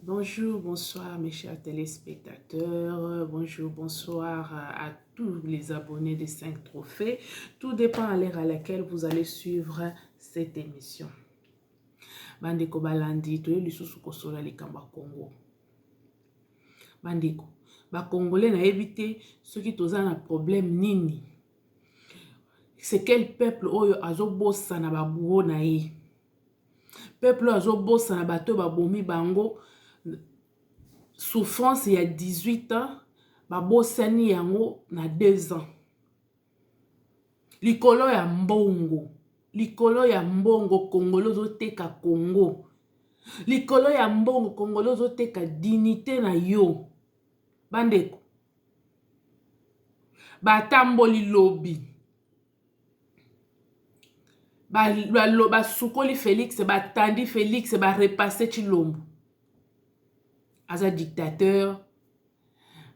Bonjour, bonsoir mes chers téléspectateurs, bonjour, bonsoir à tous les abonnés des 5 trophées. Tout dépend à l'heure à laquelle vous allez suivre cette émission. Bandeko balandi, toye lisusu kosola likamba Congo. Bandeko, ba Congolais na évité ceux qui toza na problème nini. C'est quel peuple oyo azobosa na babuo na ye. Peuple azobosa na bato babomi bango. Souffrance il y a 18 ans, babosani yango na 2 ans. Likolo ya mbongo Congolo zoteka Congo. Likolo ya mbongo Congolo zoteka dignité na yo. Bandeko. Batamboli lobby. Basukoli Félix, batandi Félix, repassé Chilombo. Aza dictateur,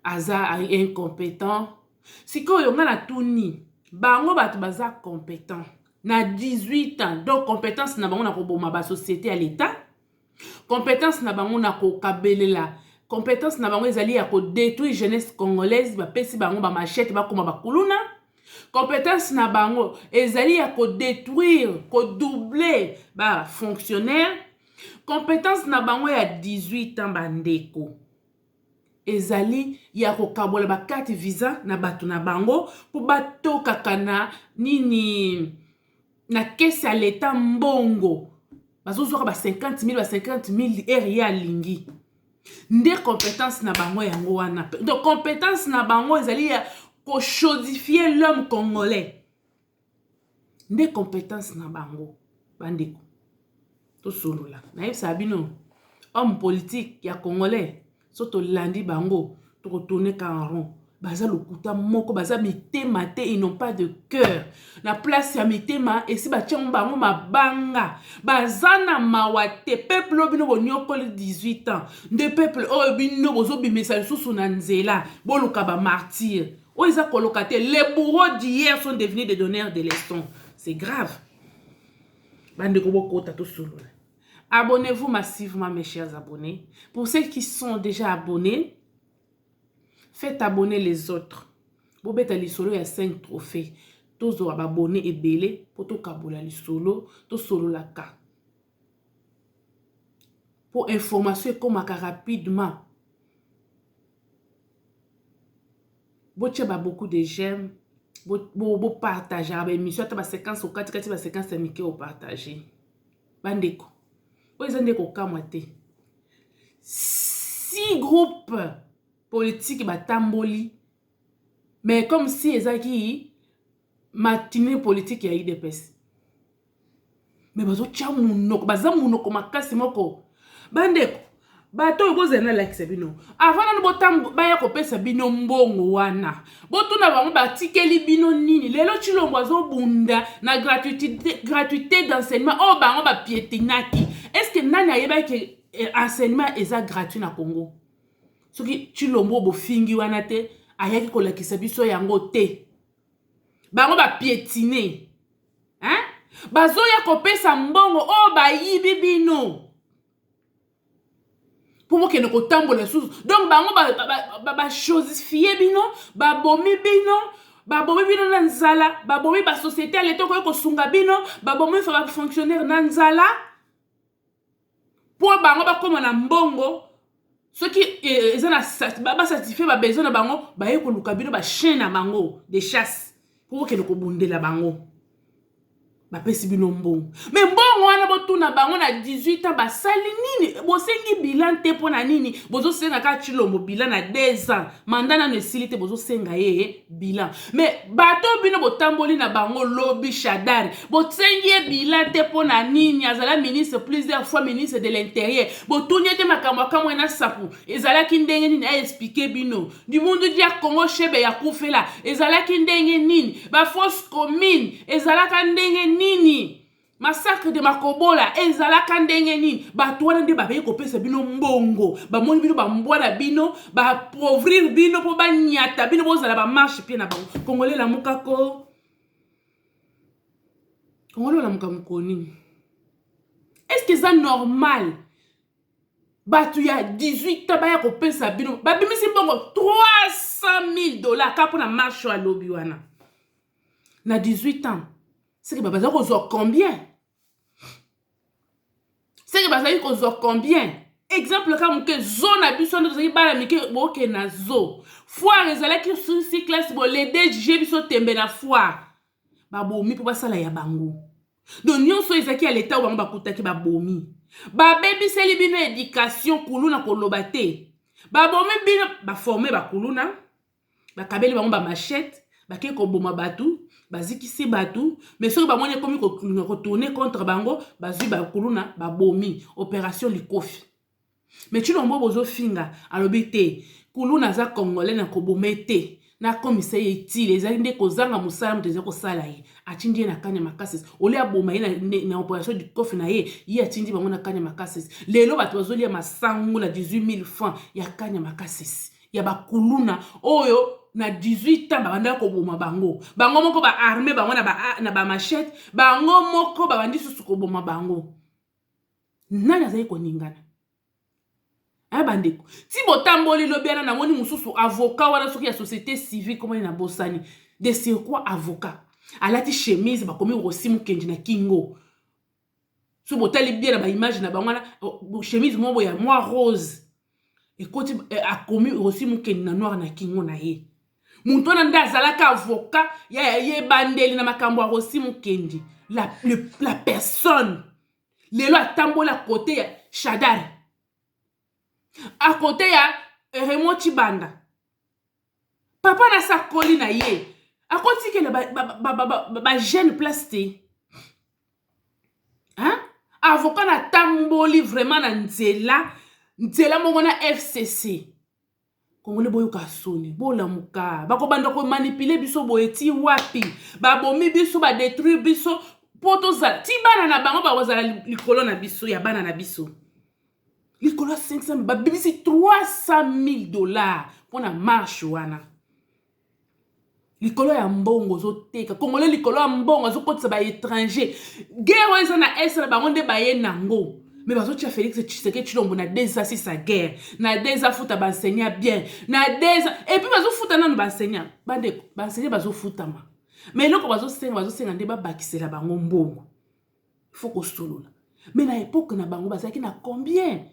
aza incompétent. Sikoyo nga na tuni, bango batu baza compétent. Na 18 ans, donc compétence na bango na koboma ba société à l'état. Compétence na bango na ko kabelela. Compétence na bango ezali ya ko détruire jeunesse congolaise, ba pesi bango ba machette ba koma ba kuluna. Compétence na bango ezali ya ko détruire, ko doubler ba fonctionnaire. Compétence na bango ya 18 ans bandeko. Ezali ya kokabola ba carte visa na bato na bango po bato kakana nini na kesi ya l'état mbongo. Bazozoka ba 50 000 ba 50 000 area lingi. Nde compétence na bango yango wana. Donc compétence na bango ezali ya ko chodifier l'homme congolais. Nde compétence na bango bandeko. Tosolola na yebisa bino homme politique ya congolais soto landi bango to retourner en rond baza lokuta moko baza mitema te, ils n'ont pas de cœur na place ya mitema esi batiango bango mabanga baza na mawate peuple obino bonyokoli 18 ans nde peuple obino bozo bimesa lisusu na nzela boluka ba martyr o eza koloka te. Les bourreaux d'hier sont devenus des donneurs de leçons. C'est grave. Bandeko bokota to solo. Abonnez-vous massivement mes chers abonnés. Pour ceux qui sont déjà abonnés, faites abonner les autres. Bobeta lisolo ya 5 trophées. Tozo abonné et belé pour to kabola lisolo, to solo la ka. Pour information comme rapidement. Boche ba beaucoup de j'aime. Bo partager ba émission ta ba séquence au 4 ba séquence amike au partager. Bandeko. Oyezandeko kamwa te. 6 groupes politiques batamboli. Mais comme si ezaki matinée politique ya IDPS. Mais bazo tia munoko, baza munoko makasi moko. Bandeko, bato bozena like sabino. Avant na botambo baya kopesa bino mbongo wana. Botuna bango batikeli bino nini. Lelo Chilombo azo bunda na gratuité d'enseignement. Oh bango ba piétinaki. Est-ce que nani ayeba ke enseignement eza gratuit na Congo? Soki Chilombo bo fingi wana te ayaki kolakisa biso yango te. Bango ba piétiner. Hein? Bazo ya kopesa mbongo oh ba yibi bino. Pour moi que ne kotambola sous. Donc bango ba chosifier bino, ba bomi bino. Babomi bino na nzala, babomi ba société à l'état ko sunga bino, babomi fa ba fonctionnaire na nzala. Pour bango ba koma na mbongo, ceux qui ezana ba certifier ba besoin na bango, ba yeko luka bino ba chaîne na bango de chasse. Pour que ne ko bundela bango. Ba pesi bino mbongo. Mais mbongo wana botuna bango na 18 ans ba sali nini? Bosengi bilan te pona nini? Bozo senga ka Chilombo bilan na 2 ans. Mandana ne silite bozo senga ye bilan. Mais bato bino botamboli na bango lobby Shadari. Bosengi bilan te pona nini? Azala ministre plusieurs fois ministre de l'intérieur. Botunye te makamwa kamwe na sapu. Ezala kindenge nini a expliquer bino. Du monde dia Congo chebe ya kufela. Ezala kindenge nini? Ba force commune. Ezala kindenge nini? Massacre de Makobola ezalaka ndenge nini? Bato wana nde babaye kopesa bino mbongo. Ba moni bino ba mbwana bino, ba pauvrir bino po ba nyata bino bozala ba marche pie na bango. Congolais la mukako. Congolais la mukamukoni. Est-ce que c'est normal? Batu ya 18 ans baya kopesa bino babimisi bongo $300,000 kapo na marche à lobby wana na 18 ans. C'est que baza kozwa combien? C'est que baza kozwa combien? Exemple ka muke zone na biso ndo zaki bala mike boke na zo. Foire ezalaki sur classe bo les DG biso tembe na foire. Babomi po basala ya bango. Donc nyonso ezaki à l'état bango bakutaki babomi. Babebiseli bino éducation kuluna koloba te. Babomi bino baformer bakuluna. Bakabeli bango ba machette, bake koboma batu, bazikisi batu, mais soki bamoni komi ko tourner contre bango, bazui bakuluna babomi, opération likofi. Mais tu nombo bozo finga alobi te. Kuluna za congolais na kobomete. Na commissaire yeti les inde kozanga musala muteze ko sala ye atindi na kanya makasisi ole aboma ye na opération du coffre na ye ye atindi bango na kanya makasisi lelo bato bazoli ya masangu na 18,000 francs ya kanya makasisi ya bakuluna oyo na 18 ans banda ko boma bango moko ba armé bango na ba machette bango moko ba bandi susu ko boma bango nani azali ko ningana bandeko ti botamboli lobiana na moni mususu avocat wana soki ya société civile comment na bosani de c'est quoi avocat alati chemise bakomi Rossi Mukendi na kingo so botali bien na ba image na bangwana chemise mo ya moi rose ekoti akomi Rossi Mukendi na noir na kingo na ye muntu wana nda azalaka avocat ya ye bandeli na makambo ya Rossi Mukendi la personne lelo atambola côté ya Shadari à côté ya Raymond Chibanda papa na sa koli na ye à côté que ba jeune plasté hein avocat na tamboli vraiment na nzela mongo na FCC Congolais boyo kasoni bola muka bako banda ko manipuler biso boyeti wapi babomi biso ba détruire biso poto za ti bana na bango ba wazala likolo na biso ya bana na biso likolo 500 babimisi $300,000 pour na marche wana likolo ya mbongo zoteka Congolais likolo ya mbongo zokotisa ba étranger guerre weza na est na bango nde baye nango mais bazotia Félix Tshisekedi Tshilombo na déjà si sa guerre na déjà futa ba enseignant bien na déjà et puis bazofuta nanu ba enseignant bande ba enseignant bazofutama mais loko bazosenga nde ba bakisela bango mbongo il faut ko solola mais na époque na bango bazaki na combien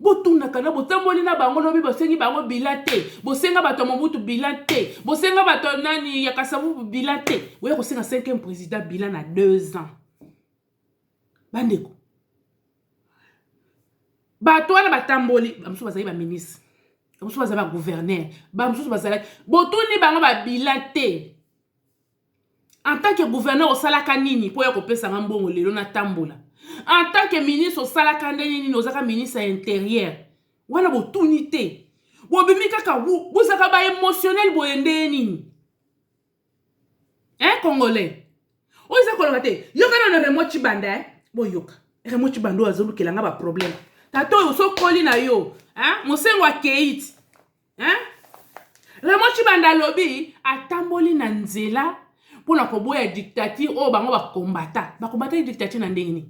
botuna kana botamboli na bango lobi bosengi bango bilate bosenga bato mobutu bilate bosenga bato nani ya kasavu bilate oya kosenga 5e président bilan na 2 ans bandeko bato wana batamboli bamusu bazali ba ministre bamusu bazali ba gouverneur bamusu bazali botuni bango ba bilate en tant que gouverneur osalaka nini po ya kopesa mbongo lelo na tambola en tant que ministre au salaka ndeni ni ozaka ministre intérieur wana botunité bobimi kaka bozaka ba émotionnel boyende nini hein congolais oza koloba te yoka na Raymond Chibanda boyoka Raymond Chibanda azolukela nga ba problème tato yo so koli na yo hein mosengo akeiti hein Raymond Chibanda lobi atamboli na nzela pona koboya dictature o bango ba combattre dictature na ndenge ni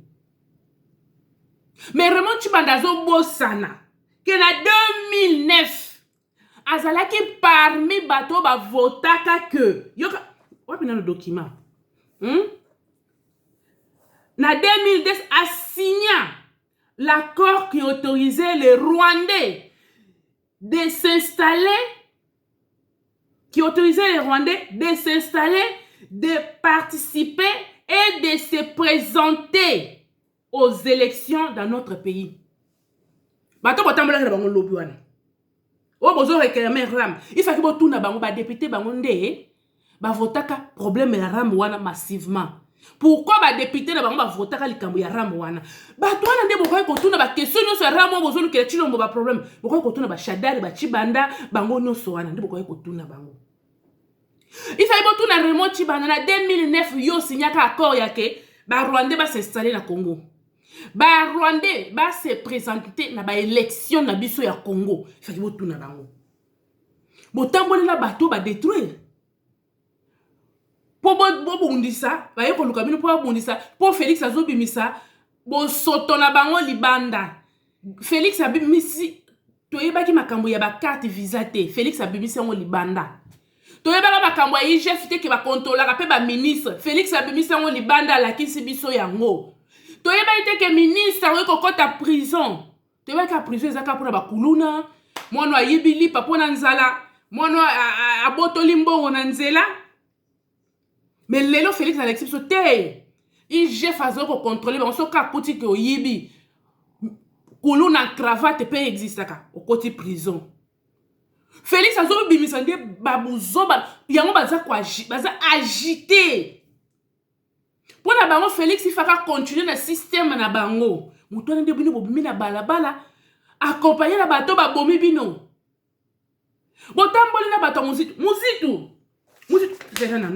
mais Raymond Chibanda zo bosana que na 2009 azalaki parmi bato ba votaka que yoka wapi na le document na 2010 a signé l'accord qui autorisait les Rwandais de s'installer de participer et de se présenter aux élections dans notre pays. Bato botambola na bango lobi wana. O bozo réclamer ram. Il faut que botuna bango ba député bango ndé ba votaka problème ya ram wana massivement. Pourquoi ba député na bango ba votaka likambo ya ram wana? Bato wana ndé bokoy kotuna ba question nyo so ram bozo lukela Tshilombo ba problème. Bokoy kotuna ba Shadari ba Chibanda bango nyo so wana ndé bokoy kotuna bango. Il faut que botuna Raymond Chibanda na 2009 yo signaka accord yake ba Rwandais ba s'installer na Congo. Ba Rwandais ba se présenter na ba élection na biso ya Congo. Faki botuna bango. Botamboli na bato ba détruire. Po bundisa, ba yeko luka bino po bundisa, po Félix azobimisa, bo soto na bango libanda. Félix abimisi toyebaki makambo ya bakarte visa te. Félix abimisi yango libanda. Toyebaka makambo ya IGF te ke bakontrolaka mpe baministre. Félix abimisi yango libanda alakisi biso yango. Toyebaki te ke ministre akoki kokota prison. Toyebaki ka prison ezaka mpona bakuluna. Mwana ayibi lipa mpona nzala. Mwana abotoli mbongo na nzela. Mais lelo Félix alakisi biso te. IGF azo kokontrole bango soki akuti ke oyibi. Kuluna cravate pe existaka. Okoti prison. Félix azo bimisa nde babuzo yango baza agité. Pona bango Félix ifaka continuer na système na bango. Muto nde bino bobimi na balabala accompagner na bato babomi bino. Botamboli na bato muzitu zera na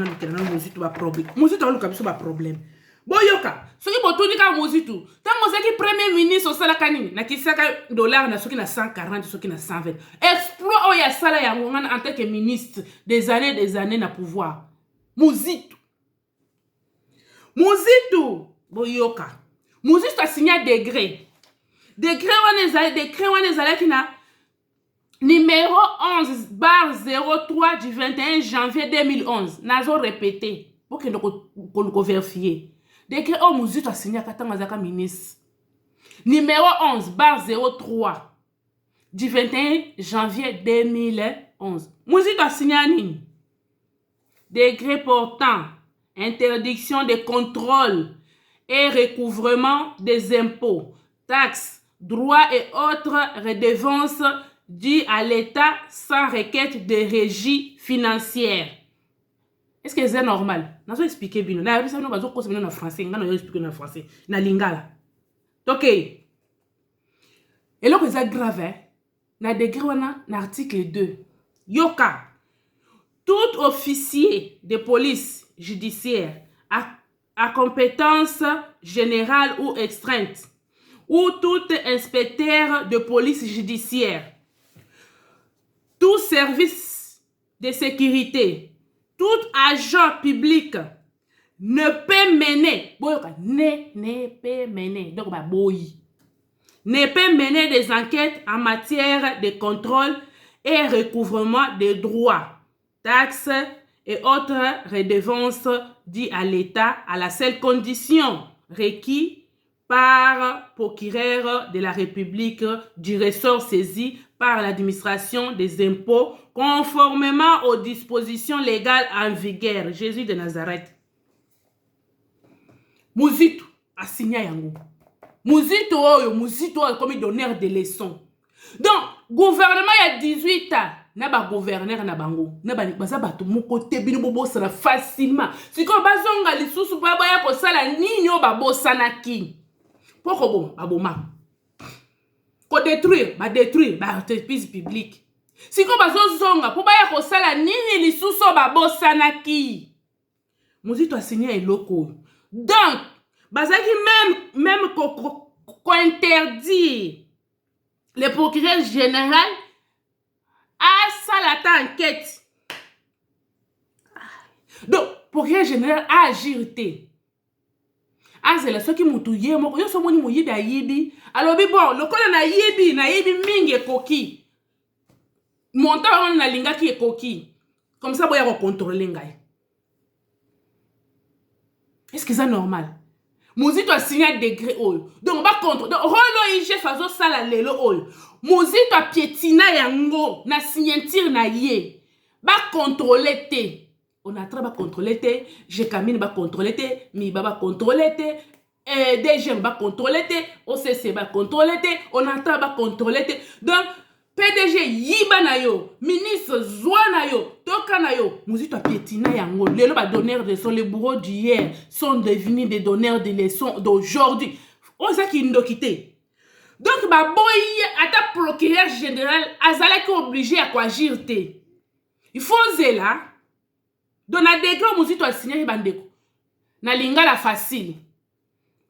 muzitu ba problème. Muzitu aluka biso ba problème. Boyoka soki botuni ka muzitu tango zaki premier ministre osalaka nini na kisaka dollar na soki na 140 soki na 120 exploit oya sala ya ngana en tant que ministre des années na pouvoir muzitu boyoka muzitu a signé décret wana ezalaki na numéro 11/03 du 21 janvier 2011 nazo répété pour que nous vérifier. Décret au Mouzito a signé à Katangazaka ministre. Numéro 11/03 du 21 janvier 2011. Mouzito a signé à Nini. Décret portant interdiction de contrôle et recouvrement des impôts, taxes, droits et autres redevances dues à l'État sans requête de régie financière. Est-ce que c'est normal? Je vais expliquer bien. Je vais expliquer en français. Je vais expliquer en français. Na lingala. Ok. Et là, c'est grave. Na degré na article 2. Yoka. Tout officier de police judiciaire à compétence générale ou extreinte, ou tout inspecteur de police judiciaire, tout service de sécurité, tout agent public ne peut mener, ne peut mener des enquêtes en matière de contrôle et recouvrement des droits, taxes et autres redevances dues à l'État à la seule condition requise par procureur de la République du ressort saisi par l'administration des impôts conformément aux dispositions légales en vigueur. Jésus de Nazareth. Mouzito a signé yango. Mouzito oyo comme donneur de leçons. Donc, gouvernement il y a 18 ans. Na ba gouverneur na bango. Na ba baza bato moko te bino bobo sala facilement. Siko bazonga lisusu ba ya ko sala nini o ba bosana ki. Poko bon baboma. Ko détruire ba entreprise publique. Siko bazozonga po ba ya ko sala nini lisusu ba bosana ki. Mouzito a signé eloko. Donc, bazaki même ko interdire le procureur général à salata enquête. Donc, procureur général a agir te. Azela soki mutu ye moko yo somoni moyibi ayibi. Alobi bon, lokola na yibi mingi ekoki. Monta on na lingaki ekoki. Comme ça boya ko contrôler ngai. Est-ce que c'est normal? Mouzito a signé un décret oyo. Donc ba contre. Donc rolo IGF fazo sala lelo oyo. Mouzito a piétina yango na signature na ye. Ba contrôler te. On a très ba contrôler te. Jekamine ba contrôler te. Miba ba contrôler te. DGM ba contrôler te. OCC ba contrôler te. On a très ba contrôler te. Donc PDG yiba na yo, ministre zwa na yo, toka na yo, Mouzito a piétina yango. Lelo ba donneurs de leçons, les bourreaux d'hier sont devenus des donneurs de leçons d'aujourd'hui. On sait qu'ils n'ont quitté. Donc ba boy ata procureur général azalaki obligé à quoi agir te. Il faut zela. Dans la décret Mouzito a signé bandeko. Na lingala facile.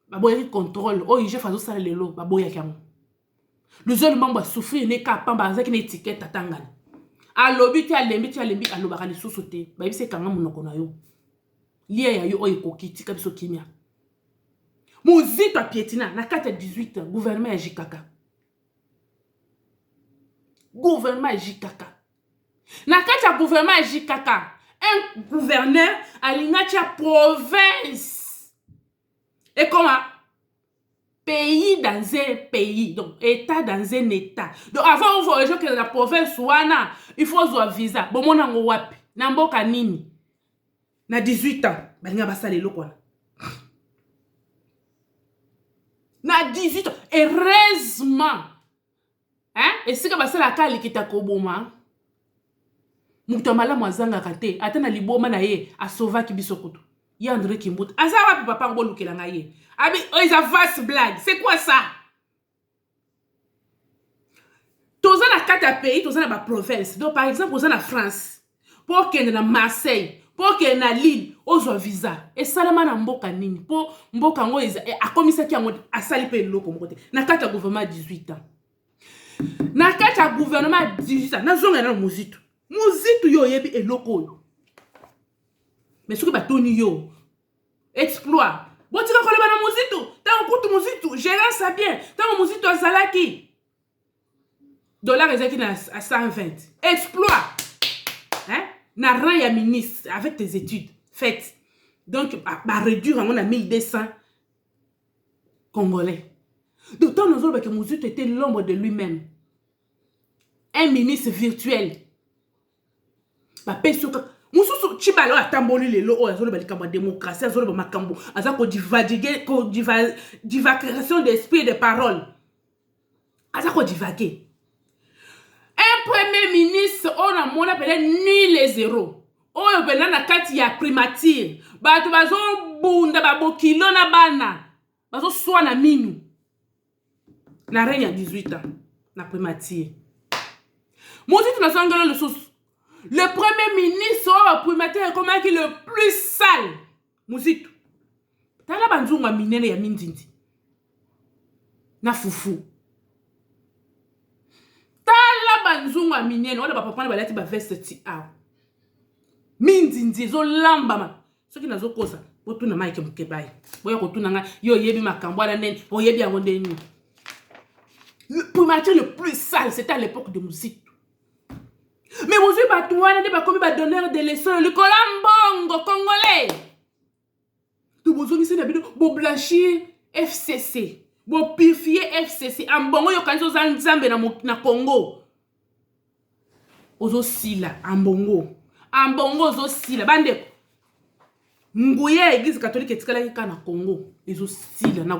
Ba boy contrôle. Oh je faisais ça lelo, ba boy yango. Le jeune membre souffrir n'est capable avec une étiquette à Tangana. Alobi ti alembi alobaka li sosote. Ba bise kanga monoko na yo. Lié ya yo oyo kokiti ka biso kimia. Mouzito a piétina na 4 18 gouvernement ya Jikaka. gouvernement JKK. Na kati ya gouvernement JKK, un gouverneur alingati ya province. Et comment? Pays dans un pays, donc état dans un état. Donc avant on voit que la province wana, il faut avoir visa. Bon mon nango wapi, na mboka nini. Na 18 ans, balinga basale lokona. Na 18 ans, heureusement. Hein? Et si que basala kali kita koboma. Mutamala mwazanga kate, atana liboma na ye, a sauva ki bisokutu. Ya André Kimbuta. Asa wapi papa ngo lukela nga ye. Abi, oh, ils a vaste blague. C'est quoi ça? Toza na 4 pays, toza na ba province. Donc par exemple, toza na France. Pour qu'il y ait na Marseille, pour qu'il y ait na Lille, ozo visa. Et salama na mboka nini. Pour mboka ngo a komisa ki yango asali pe loko mkote. Na 4 gouvernement 18 ans. Na 4 gouvernement 18 ans. Na zonga na muzitu. Muzitu yo yebi eloko yo. Mais ce que batoni yo exploit. Bon tu vas coller na muzitu. Tant kutu muzitu, gérant ça bien. Tant muzitu azalaki. Dollar ezaki na à 120. Exploit. Hein? Na rang ya ministre avec tes études faites. Donc bah réduire on a 1200 Congolais. D'autant nous autres que muzitu était l'ombre de lui-même. Un ministre virtuel. Bah peso mususu chibalo atamboli lelo o azolo balikamba démocratie azolo ba makambo azako divaguer ko divagation d'esprit et de parole azako divaguer. Un premier ministre on a mona pele ni les zéros oyo pele na kati ya primature bato bazo bunda babokilo na bana bazo swana minu na reine ya 18 ans na primature mozitu na sangalo le sous. Le premier ministre au primateur est comme qui le plus sale. Musitu. Tala banzunga minene ya mindindi. Na fufu. Tala banzunga minene. Wala papa na balati ba veste ti a. Mindindi zo lamba ma. Soki nazo kosa. Botu na maike mukebai. Boya ko tuna nga yo yebi makambo ala nene. O yebi yango ndeni. Le primateur le plus sale, c'était à l'époque de Musitu. Mais vous avez pas tout comme ba donneur de leçons le colambongo congolais. Tout vous avez na bido bo blanchir FCC, bo purifier FCC ambongo yo kanzo za nzambe na Congo. Ozo sila ambongo ozo sila bande nguye église catholique etikala ka na Congo ezo sila na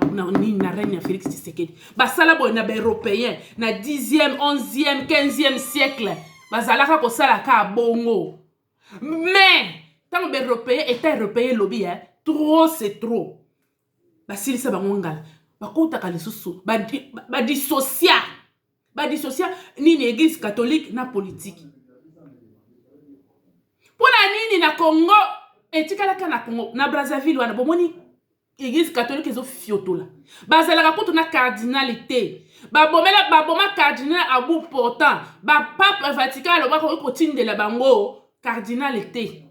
reine Félix Tshisekedi. Basala bo na ba européen na 10e, 11e, 15e siècle. Bazalaka ko sala ka bongo. Mais tant que européen état européen lobby hein, trop c'est trop. Basili sa bangongala. Bakota ka lisusu ba dissocier ni église catholique na politique. Pona nini na Congo etikala ka na Congo na Brazzaville wana bomoni église catholique ezo fiotola. Bazalaka kutu na cardinalité. Baboma cardinal à bout portant. Pape Vatican le bako continue la bango cardinalité.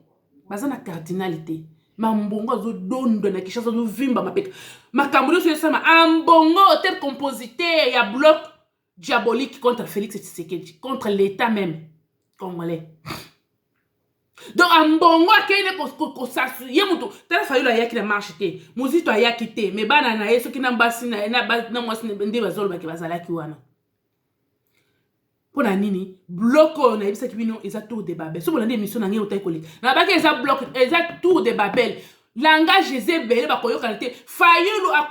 Bazana cardinalité. Mambongo zo dondo na kisha zo vimba mapeka. Makambulo so sama ambongo tel compositeur ya bloc diabolique contre Félix Tshisekedi, contre l'état même congolais. Donc ambongo akene ko sasu yemuto tala fayula yaki na marche te muzito ayaki te me bana na yeso kina mbasi na mwasi ndi bazolo baki bazalaki wana pona nini bloko na yebisa kibino eza tour de Babel so bolande émission na ngi otaikoli na baki eza bloc eza tour de Babel langage ezebele bakoyoka te fayulu a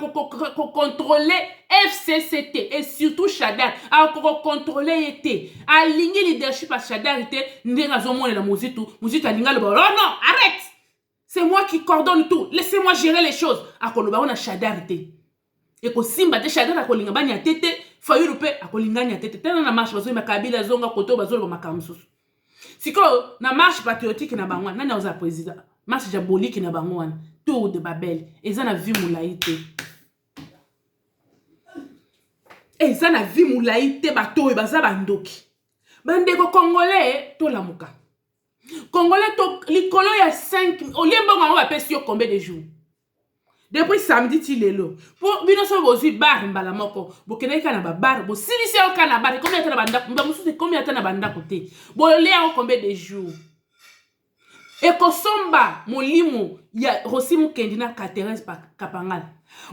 contrôler FCCT et surtout Shadar a contrôler été aligner leadership à Shadar était ndenga zomone la muzitu alinga le oh non arrête c'est moi qui coordonne tout laissez-moi gérer les choses a koloba on a Shadar était et ko simba te Shadar a kolinga bani atete fayulu pe a kolinga ni atete tena na marche bazo makabila zonga koto bazo ba makamsusu siko na marche patriotique na bangwa nani oza président marche diabolique na bango wana tour de Babel eza na vie mulaite eza na vie mulaite bato e baza bandoki bandeko congolais to lamuka congolais to likolo ya 5 olemba ngo ba pesi yo combien de jours Depuis samedi ti lelo. Pour bino so bozui bar mbala moko. Bo kenai kana ba bar. Bo silisi o kana bar. Combien de temps banda? Mba musu c'est combien de temps banda côté. Bo lea o combien de jours. Et kosomba molimo ya rosimu kendina Katerese pa kapangal.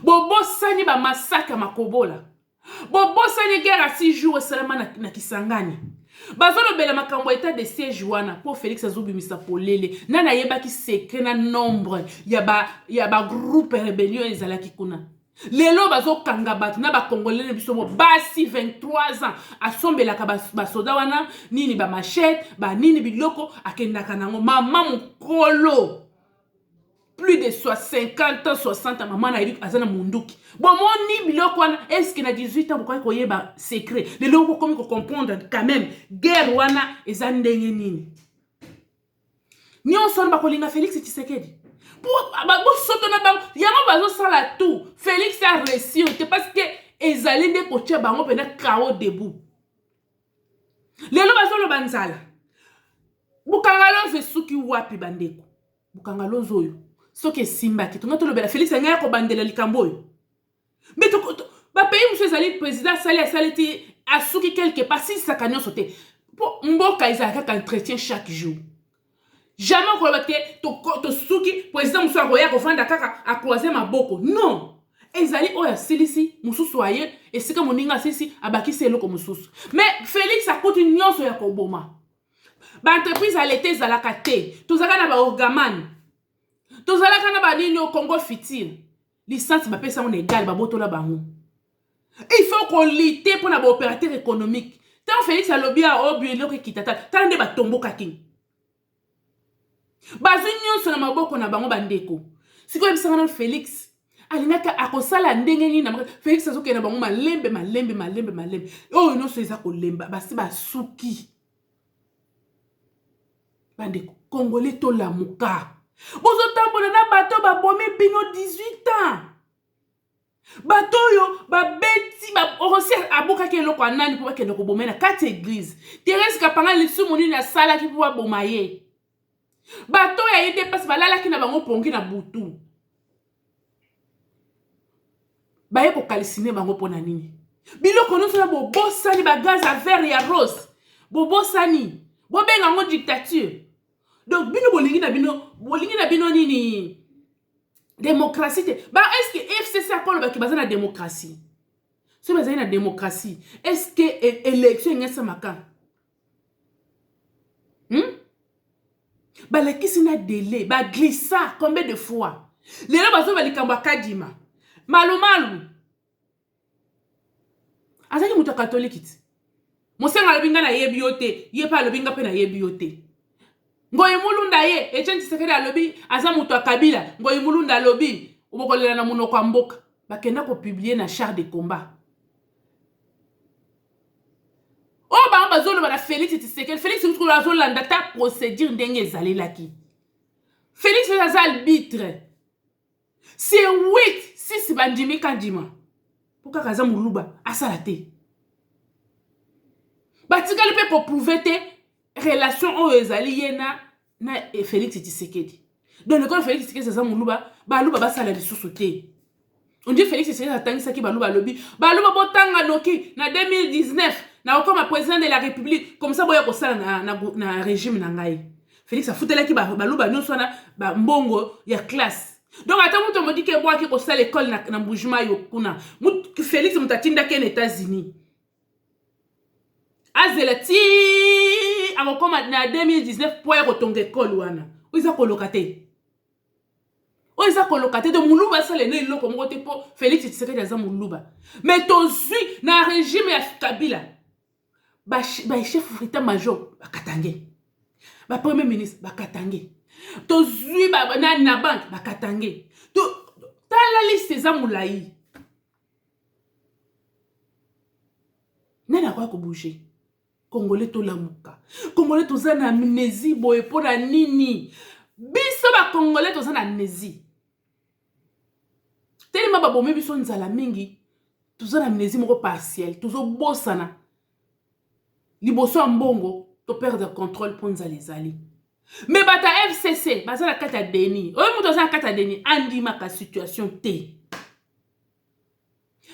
Bo sani ba massacre makobola. Bo sani guerre à 6 jours salama na Kisangani. Bazolo bela makambo état de siège wana pour Félix Azobimisa polele nana yeba ki secret na nombre ya ba groupe rébellion ezalaki kuna lelo bazo kanga batu na ba congolais biso bo basi 23 ans asombelaka ba soda wana nini ba machette ba nini biloko akendaka nango mama mukolo plus de 50 ans 60 ans maman na Eric azana munduki bon moni biloko wana est-ce que na 18 ans pourquoi koyeba secret les loko comme ko comprendre quand même guerre wana ezandenge nini nyonso ba kolinga Félix Tshisekedi pour ba soto na ba yama bazo sala tout Félix a réussi parce que ezali de ko tia bango pena kao debout lelo bazo lo banzala bukangalo vesuki wapi bandeko bukangalo zoyo soki simba ki tonga tolobela Félix ngaya ko bandela likambo yo mais to ba pays monsieur ezali président sali ti asuki quelque part si ça kanyo sauter pour mboka izaka ka entretien chaque jour jamais ko bate to suki président monsieur roya ko vanda kaka a croiser maboko non ezali oya silisi mususu aye esika moninga sisi abaki selo ko mususu mais Félix a kote nyonso ya ko boma ba entreprise a l'été zalaka te tozaka na ba orgaman tozalaka na ba nini au Congo fitil licence ba pesa on égal ba botola bango il faut qu'on lutter pour na ba opérateur économique tant Félix alobia obuelo ki kitata tande ba tomboka king bazunyo na maboko na bango bandeko siko ebisanga na Félix alingaka akosala ndenge nini na Félix azoke na bango malembe oh no so eza kolemba basi basuki bandeko congolais to la muka bozo tambola na bato ba bomi bino 18 ans bato yo ba beti ba orosi abuka ke loko anani pour ke loko bomena quatre église Thérèse Kapanga lisu moni na sala ki pour bomaye bato ya yede passe balala ki na bango pongi na butu baye ko kalisine bango pona nini biloko no so bo bosani ba gaz à verre ya rose bo bosani bo benga ngo dictature. Donc, bolingi na bino nini démocratie. Bah, est-ce que FCC a quoi le la démocratie? Si vous avez une démocratie, est-ce que l'élection est samaka? Bah, les qui n'a délai, bah, glissa combien de fois? Les gens bazo balikamba kadima. Malu. Azaki muto catholique. Mosenga lobinga na yebiote, yepa lobinga pe na yebiote. Ngoyi mulunda ye Etienne Tshisekedi alobi aza muto akabila ngoyi mulunda alobi ubokolela na munoko wa mboka bakenda ko publier na char de combat o ba bazolo ba Félix Tshisekedi Félix ko azolanda ta procédure ndenge ezalelaki Félix aza arbitre c'est 8 6 bandimi kandima pourquoi kaza muluba asala te batikali pe ko prouver te relation au ezali yena na Félix Tshisekedi. Donc le quand Félix Tshisekedi ça muluba baluba basala lisusu te. On dit Félix Tshisekedi atangisa ki baluba lobi baluba botanga noki na 2019 na okoma président de la République comme ça boya ko sala na régime na ngai. Félix a futela ki baluba nyonso na ba mbongo ya classe. Donc ata muto modi ke boya ki ko sala école na Mbujima yo kuna. Félix mutatinda ke aux États-Unis. Azelati akokoma na 2019 po ya kotonga école wana oiza kolokate de muluba sale ne loko moko te po Félix Tshisekedi aza muluba mais tozui na régime ya Kabila ba chef d'état major bakatange ba premier ministre bakatange tozui ba na banque bakatange to tala liste za mulai nana kwa ko bouger Congolais to lamuka. Congolais to zana amnésie boye pona nini. Biso ba Congolais to zana amnésie. Tellement ba bomé biso nzala mingi. To zana amnésie moko partielle. To zo bosana. Liboso mbongo to perdre contrôle pour nzala ezali. Mais bata FCC, baza la kata deni. Oyo muto za kata deni, andi maka situation te.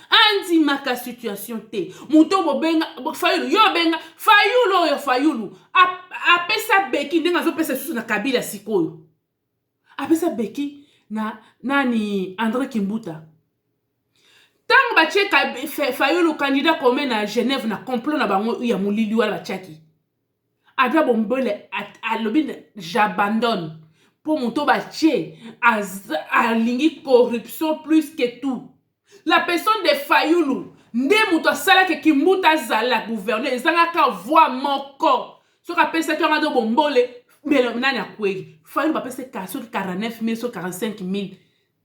Andi maka situation te. Muto bobenga, fayulu, yo benga, fayulu yo fayulu. Apesa beki, ndenga zo pesa susu na Kabila sikoyo. Apesa beki na nani André Kimbuta. Tant bache fayulu candidat comme na Genève na complot na bango ya mulili wala bachaki. Adra bombole alobine j'abandonne pour mon tobaché a lingi corruption plus que tout. La personne de Fayulu nde muto sala ke Kimbuta zala gouverneur ezanga ka voix moko. Ce rappelle ça que on a de bombole mais nani akwegi. Fayulu ba pese 49 000 sur 45 000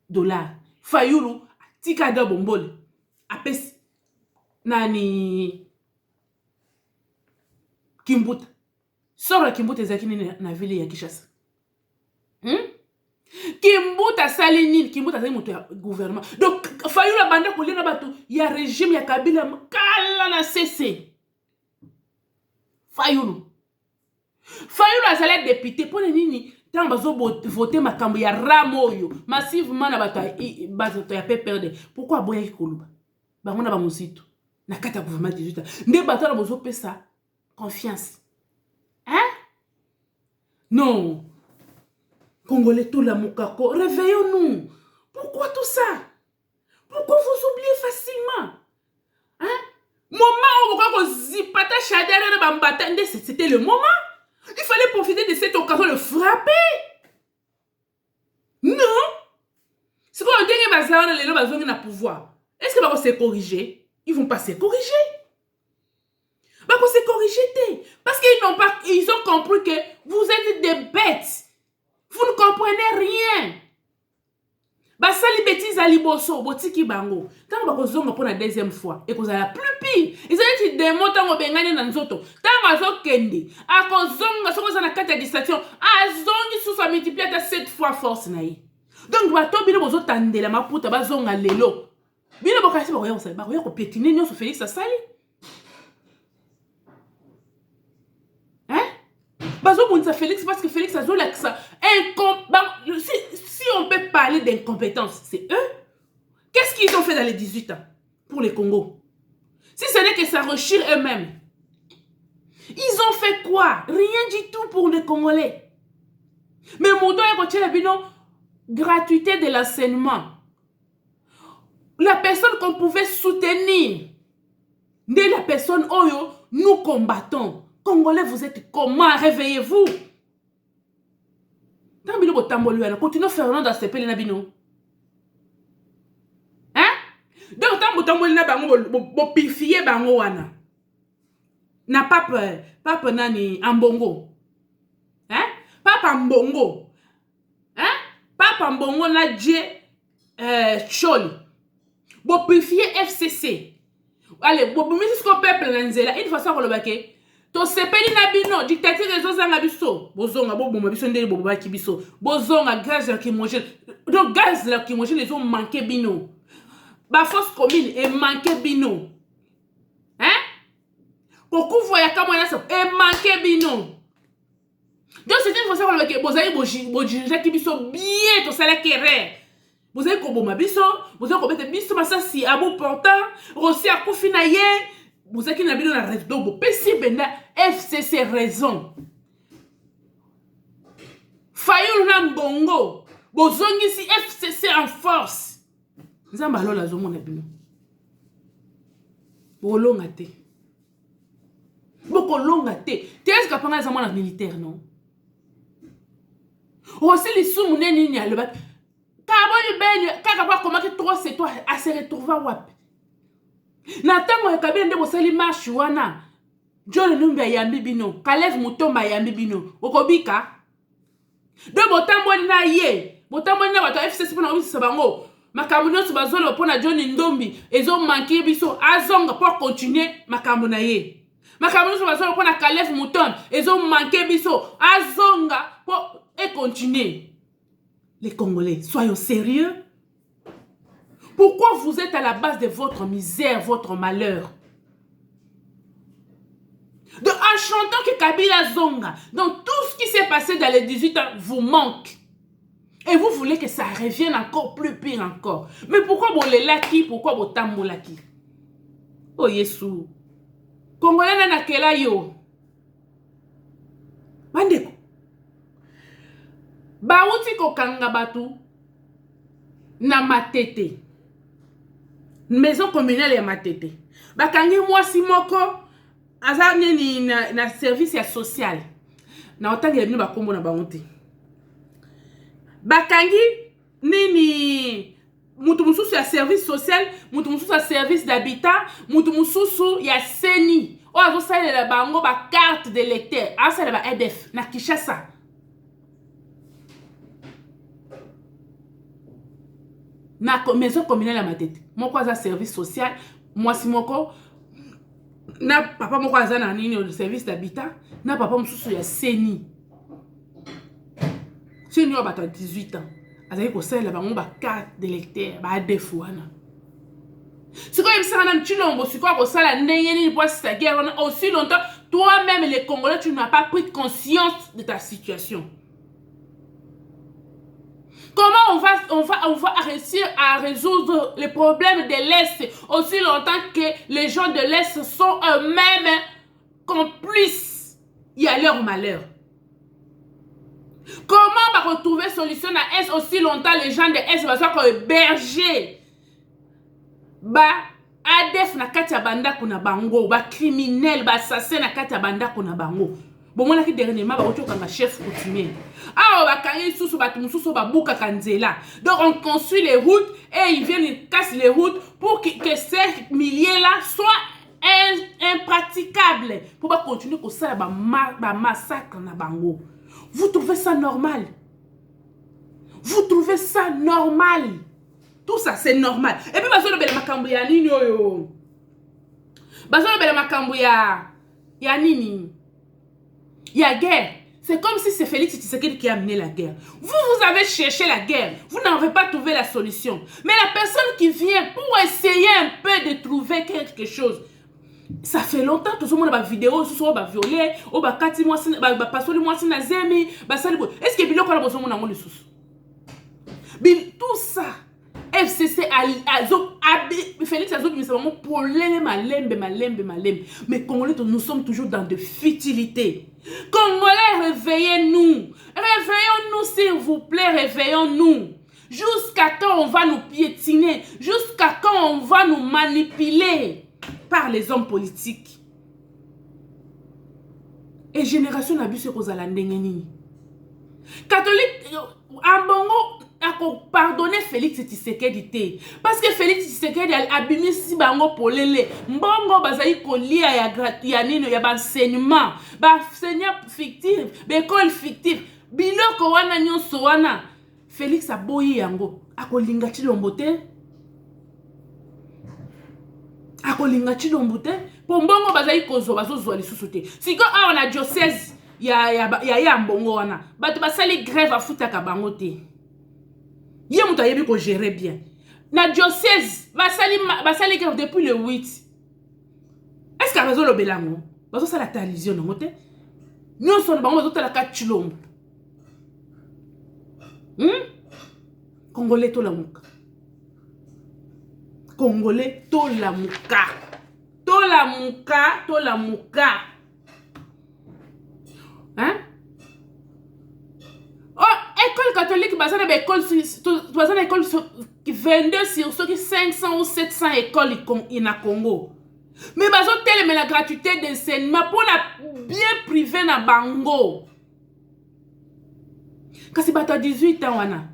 dollars. Fayulu tika de bombole. Apes nani Kimbuta. Sora Kimbuta ezakini na ville ya Kinshasa. Kimbuta salini, Kimbuta zali moto ya gouvernement. Donc Fayulu banda kolena bato ya régime ya Kabila kala na CC. Fayulu azali député pour nini tant bazo voter makambo ya ramoyo massivement na bato ya PPRD. Pourquoi boya koluba? Bango na ba mosito na kata gouvernement 18 ans. Nde bato na bozo pesa confiance. Hein? Non. Congolais tout la moukako, réveillons-nous. Pourquoi tout ça? Pourquoi vous oubliez facilement? Hein? Moment où vous zipata chadere bambata, c'était le moment. Il fallait profiter de cette occasion de le frapper. Non. C'est quoi on dit que bazar les gens ont le pouvoir. Est-ce que va se corriger? Ils vont pas se corriger. Bah pour se corriger, parce qu'ils ont compris que vous êtes des bêtes. Vous ne comprenez rien. Bah ça les bêtises à liboso, botiki bango. Tant que vous avez pour la deuxième fois et que vous avez plus pire. Ils ont dit des mots tant que vous avez dans zoto. Tant que vous avez kendi. À cause de vous avez quatre distractions. À zongi sous sa multiplié à 7 fois force naï. Donc bato bino bozo tande la maputa bazonga lelo. Bino bokasi ba koyonsa ba koyako piétiner nyo so Félix Asali. Félix parce que Félix a joué ça. Si on peut parler d'incompétence, c'est eux. Qu'est-ce qu'ils ont fait dans les 18 ans pour les Congo? Si ce n'est que ça rechire eux-mêmes. Ils ont fait quoi? Rien du tout pour les Congolais. Mais mon doigt est gratuité de l'enseignement. La personne qu'on pouvait soutenir, de la personne Oyo, nous combattons. Congolais, vous êtes comment? Réveillez-vous. Continuez à faire dans ce pays. Hein? Donc, tant que pifier bango wana. Na papa nani ambongo. Hein? Papa mbongo. Hein? Papa mbongo na dje choli. Bo pifier FCC. Allez, bo misi ce qu'on peuple nanzela. Une façon qu'on le baquet. To sepeli na bino dictature ezozanga biso bozonga boboma biso ndeli bobaki biso bozonga gaz lacrymogène. Donc gaz lacrymogène les ont manqué bino ba force commune et manqué bino. Hein? Pourquoi voyez comme on a ça et manqué bino. Donc c'est une façon que bozali bojija ki biso bien to sala kere. Bozali ko boma biso, bozali ko bete biso masasi abo portant, rossi akufina ye. Vous avez une vidéo dans la donc si benda FCC raison. Fayulu na mbongo. Bozongi si FCC en force. Nzamba lola zomo na bino. Bolonga te. Boko longa te. T'es capable de faire militaire non? Aussi les sous neni ni le bat. Kaboli ben kakaba comment que 3 c'est toi à se retrouver wapi. Na tango Kabila nde bosali marche wana John Numbi ayambi bino Kalev Mutomba ayambi bino okobika do botamboli na ye botamboli na bato FCC pona obisa bango makambo nyonso bazolo pona John Ndombi ezo manquer biso azonga pour continuer makambo na ye makambo nyonso bazolo pona Kalev Mutomba ezo manquer biso azonga pour continuer. Les Congolais, soyons sérieux. Pourquoi vous êtes à la base de votre misère, votre malheur? Donc, en chantant que Kabila Zonga, donc tout ce qui s'est passé dans les 18 ans vous manque. Et vous voulez que ça revienne encore plus pire encore. Mais pourquoi vous les laki? Pourquoi vous tambolaki? Oh Yesu. Congolais nana kela yo. Mandeko. Bauti ko kanga batu. Na matete. Maison communale ya matete. Bakangi mwasi moko. Aza ni na service ya social. Na otangi bino bakombo na bangote. Bakangi nini mutu mususu ya service social, mutu mususu ya service d'habitat, mutu mususu ya seni. O azo salela bango ba carte de lecteur, asa ba EDF na Kinshasa. Na maison communale ya matete. Moko aza service social, mwasi moko na papa moko aza na nini au service d'habitat, na papa mususu ya seni. Si nous avons 18 ans, nous avons une carte d'électeur, ADF. Si vous avez un chilombo, si vous avez aussi longtemps, toi-même, les Congolais, tu n'as pas pris conscience de ta situation. Comment on va réussir à résoudre les problèmes de l'Est aussi longtemps que les gens de l'Est sont eux-mêmes complices? Il y a leur malheur. Comment va retrouver solution à Est aussi longtemps les gens de Est va soit comme berger? Ba ADF na kati ya banda kuna bango, ba criminel, ba assassin na kati ya banda kuna bango. Bon moi qui dernièrement ba oto kanga chef coutumier. Ah ba kangi susu ba tumususu ba buka kanzela. Donc on construit les routes et ils viennent ils cassent les routes pour que ces milliers là soient impraticables pour pas continuer comme ça ba massacre na bango. Vous trouvez ça normal? Vous trouvez ça normal? Tout ça, c'est normal. Et puis, bazo belle makambo ya nini yo. Bazo belle makambo ya nini. Ya guerre. C'est comme si c'est Félix Tshisekedi qui a amené la guerre. Vous avez cherché la guerre. Vous n'avez pas trouvé la solution. Mais la personne qui vient pour essayer un peu de trouver quelque chose, ça fait longtemps que tout le monde a vidéo, tout le monde a violé, ou ba kati moi ba pasoli moi na zemi, ba sali. Est-ce que biloko na bozo mona ngoli susu? Tout ça FCC Félix Azok mais c'est vraiment pour malembe. Mais Congolais nous sommes toujours dans de futilités. Congolais, réveillez-nous. Réveillons-nous s'il vous plaît, réveillons-nous. Jusqu'à quand on va nous piétiner? Jusqu'à quand on va nous manipuler par les hommes politiques? Et génération n'abuse aux alandengeni. Catholique, en Bongo, pardonnez Félix Tshisekedi. Parce que Félix Tshisekedi a abîmé si bango polele. Mbongo bazayi kolia ya nino ya enseignement, enseignant fictif, école fictive. Biloko wana nyonso wana. Félix a boyi yango. Akolinga chilombo te. Akolinga chilombo te. Pombongo bazayi kozo bazozwa lisusu te. Siko a na diocèse ya mbongo wana. Bato basali grève afutaka bango te. Yé mouta yebi ko gérer bien. Na diocèse basali grève depuis le 8. Est-ce qu'à raison le belango? Bazo sala télévision non te. Nyon son bango bazo tala ka chilombo. Congolais to la muka. Congolais to la muka. To la muka. Hein? Oh, école catholique, basana école 22 sur ceux qui 500 ou 700 écoles in Congo. Mais bazo telle mais la gratuité d'enseignement pour la bien privé na bango. Kasi bato 18 ans wana.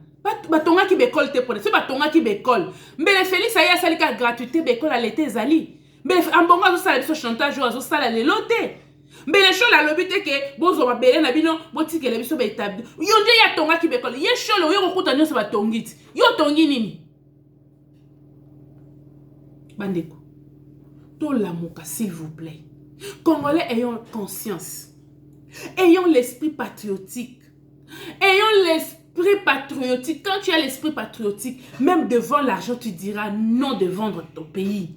Batonga ki bécole te pone. C'est batonga ki bécole. Mais les Félix aya sali ka gratuité bécole à l'été zali. Mais en bongo azo sala biso chantage azo sala le loté. Mais les choses là le but est que bozo mabele na bino botike le biso ba établi. Yonde ya tonga ki bécole. Ye cholo yo kokuta nyo se ba tongiti. Yo tongi nini? Bandeko. To la moka s'il vous plaît. Congolais ayons conscience. Ayons l'esprit patriotique. Ayons l'esprit patriotique. Quand tu as l'esprit patriotique, même devant l'argent, tu diras non de vendre ton pays.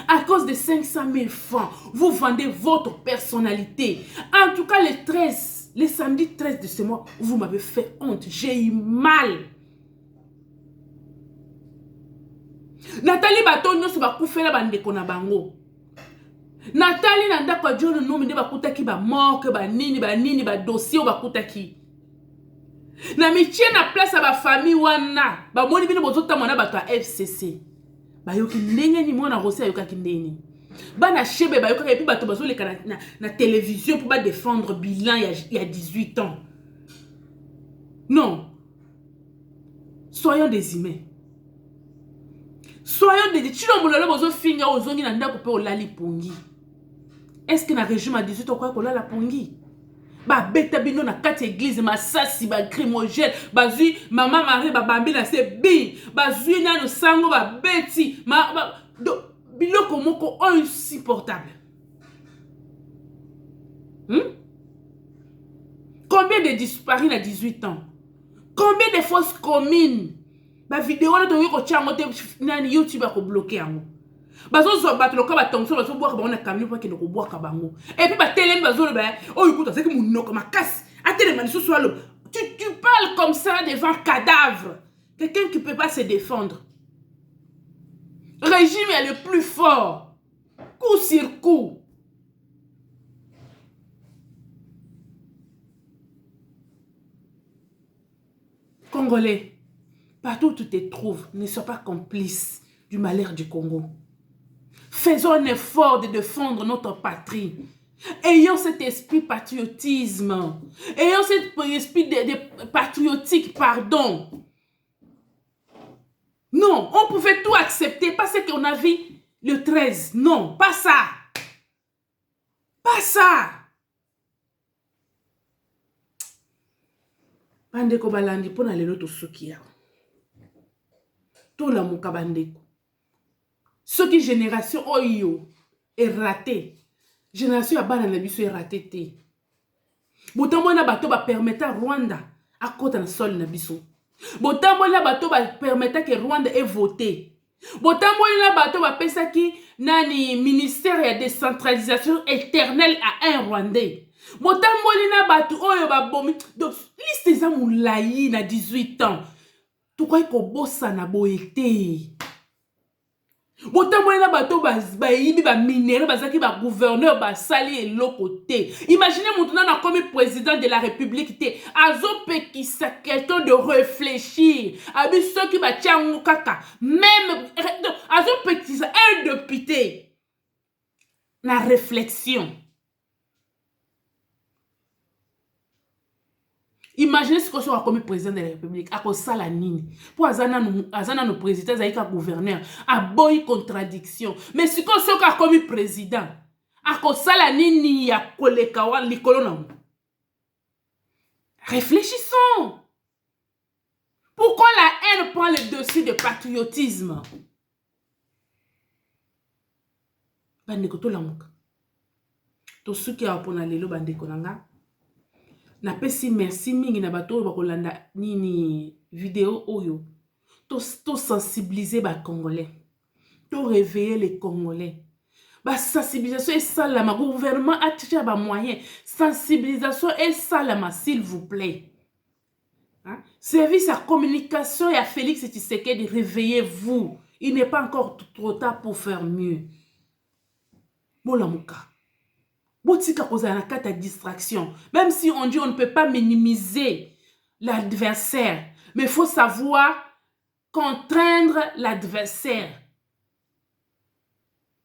À cause de 500 000 francs, vous vendez votre personnalité. En tout cas, le samedi 13 de ce mois, vous m'avez fait honte. J'ai eu mal. Nathalie Batonyo se va couper la bande kona bango. Nathalie nanda kwa John no minde bakuta ki ba mort ba nini ba dossier ba kuta ki. Na mitie na place ba famille wana ba moni bino bozota mona bato a FCC. Ba yoki ndenge ni mona rosi ayoka ki ndeni. Bana chebe ba yoka et puis bato bazo le na télévision pour ba défendre bilan il y a 18 ans. Non. Soyons des humains. Soyons des chilo mulolo bozo finga ozongi na ndako pe olali pongi. Est-ce que na régime à 18 ans quoi la pongi? Ba beta bino na kati église masasi ba crimogène bazui maman Marie ba bambi na se bi bazui na no sango ba beti biloko moko insupportable. Combien de disparus à 18 ans? Combien de fausses communes? Ba vidéo na to yiko chango te nani YouTube a ko bloquer yango. Bazo zo batlo ka batonso bazo boire ba na camion pa ke no ko boire ka bango. Et puis ba télé bazo le ba oh écoute c'est que mon noko makasi. A télé mani so swalo. Tu parles comme ça devant cadavre. Quelqu'un qui peut pas se défendre. Régime est le plus fort. Coup sur coup. Congolais, partout où tu te trouves, ne sois pas complice du malheur du Congo. Faisons un effort de défendre notre patrie. Ayons cet esprit patriotisme. Ayons cet esprit de patriotique, pardon. Non, on pouvait tout accepter parce qu'on a vu le 13. Non, pas ça. Pas ça. Bandeko balandi pona lelo to sukia. To la muka bandeko. Ce qui génération oyo est raté. Génération ya bana na biso est raté te. Botambo na bato ba permettre Rwanda à kota na sol na biso. Botambo na bato ba permettre que Rwanda ait voté. Botambo na bato ba pesa ki nani ministère ya décentralisation éternelle à un Rwandais. Botambo na bato oyo ba bomi. Donc liste za moulayi na 18 ans. Tu crois ko bossa na boyete. Botambola bato ba yibi ba minere bazaki ba gouverneur ba sali et lokoté. Imaginez maintenant na comme président de la République té azo pekisa quelqu'un de réfléchir. Abi ceux qui ba tiango kaka même azo pekisa un député na réflexion. Imaginez ce que soit comme président de la République, à cause de la nini. Pour azana no président, zaïka gouverneur, à boy contradiction. Mais ce que soit comme président, à cause de la nini, ya kolekawa likolona. Réfléchissons. Pourquoi la haine prend le dessus de patriotisme? Bandeko to lamuka. To suki a pona lelo bandeko nanga. Na pesi merci mingi na bato ba kolanda nini vidéo oyo to sensibiliser ba Congolais, to réveiller les Congolais. Ba sensibilisation et salama gouvernement a tiré ba moyen sensibilisation et salama s'il vous plaît. Hein? Service à communication et à Félix Tshisekedi, réveillez-vous. Il n'est pas encore trop tard pour faire mieux. Bolamuka. Botika koza na kata distraction. Même si on dit on ne peut pas minimiser l'adversaire, mais il faut savoir contraindre l'adversaire.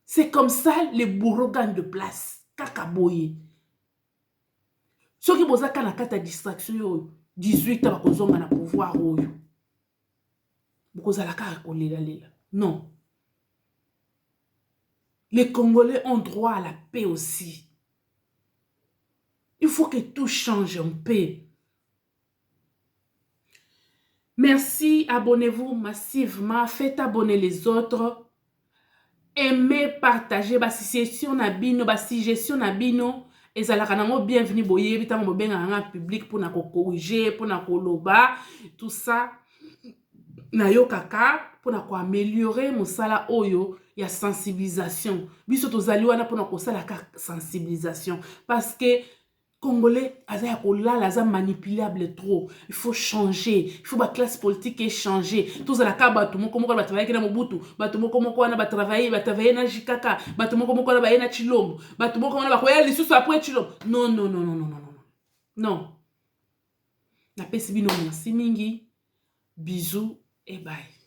C'est comme ça les bourreaux gagnent de place. Kakaboye. Ceux qui boza na kata distraction 18 ans bakozonga na pouvoir oyo. Bokozala ka kolela lela. Non. Les Congolais ont droit à la paix aussi. Il faut que tout change en paix. Merci, abonnez-vous massivement, faites abonner les autres. Aimez, partagez, suggestion na bino, suggestion na bino. Et ça la kanango bienvenue boye, bitango bobenga nga public pour na ko corriger, pour na ko loba, tout ça. Na yo kaka pour na ko améliorer mosala oyo. ya sensibilisation biso tozali wana mpona kosala ka sensibilisation parce que Congolais aza ya kolala aza manipulable trop. Il faut changer. Il faut que la classe politique changer. Tous à la cas bato moko moko ba travailler na Mobutu, bato moko moko wana ba travailler na Jikaka, bato moko moko wana ba na Chilombo, bato moko wana ba koya lisusu après Chilombo. Non non non non non non non. Non. Na pesi bino merci mingi. Bisous et bye.